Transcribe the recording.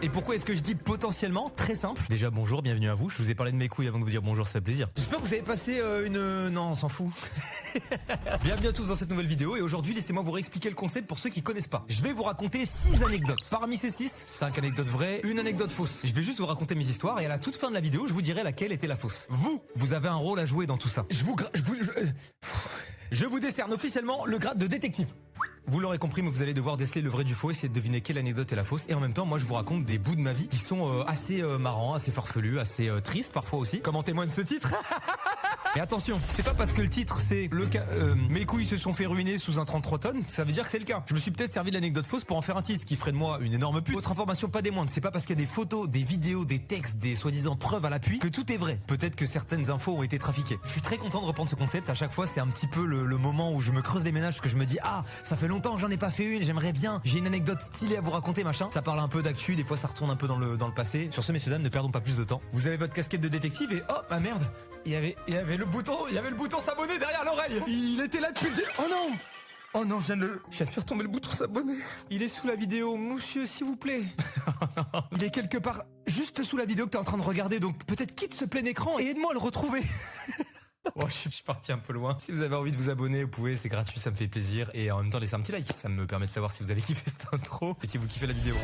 Et pourquoi est-ce que je dis potentiellement? Très simple. Déjà bonjour, bienvenue à vous. Je vous ai parlé de mes couilles avant de vous dire bonjour, ça fait plaisir. J'espère que vous avez passé Non, on s'en fout. Bienvenue à tous dans cette nouvelle vidéo et aujourd'hui laissez-moi vous réexpliquer le concept pour ceux qui connaissent pas. Je vais vous raconter 6 anecdotes. Parmi ces 6, 5 anecdotes vraies, une anecdote fausse. Je vais juste vous raconter mes histoires et à la toute fin de la vidéo, je vous dirai laquelle était la fausse. Vous avez un rôle à jouer dans tout ça. Je vous décerne officiellement le grade de détective. Vous l'aurez compris, mais vous allez devoir déceler le vrai du faux, essayer de deviner quelle anecdote est la fausse. Et en même temps, moi, je vous raconte des bouts de ma vie qui sont assez marrants, assez farfelus, assez tristes parfois aussi. Comme en témoigne ce titre. Et attention, c'est pas parce que le titre c'est le cas mes couilles se sont fait ruiner sous un 33 tonnes, ça veut dire que c'est le cas. Je me suis peut-être servi de l'anecdote fausse pour en faire un titre, ce qui ferait de moi une énorme pute. Autre information pas des moindres, c'est pas parce qu'il y a des photos, des vidéos, des textes, des soi-disant preuves à l'appui que tout est vrai. Peut-être que certaines infos ont été trafiquées. Je suis très content de reprendre ce concept. À chaque fois, c'est un petit peu le moment où je me creuse les ménages, parce que je me dis ah, ça fait longtemps que j'en ai pas fait une, j'aimerais bien, j'ai une anecdote stylée à vous raconter machin. Ça parle un peu d'actu, des fois ça retourne un peu dans le passé. Sur ce, messieurs dames, ne perdons pas plus de temps. Vous avez votre casquette de détective et oh ah merde. Il y avait le bouton s'abonner derrière l'oreille. Il était là depuis le début. Oh non. Oh non, je viens de faire tomber le bouton s'abonner. Il est sous la vidéo, monsieur, s'il vous plaît. Il est quelque part juste sous la vidéo que t'es en train de regarder, donc peut-être quitte ce plein écran et aide-moi à le retrouver. Oh, je suis parti un peu loin. Si vous avez envie de vous abonner, vous pouvez, c'est gratuit, ça me fait plaisir. Et en même temps, laissez un petit like. Ça me permet de savoir si vous avez kiffé cette intro et si vous kiffez la vidéo.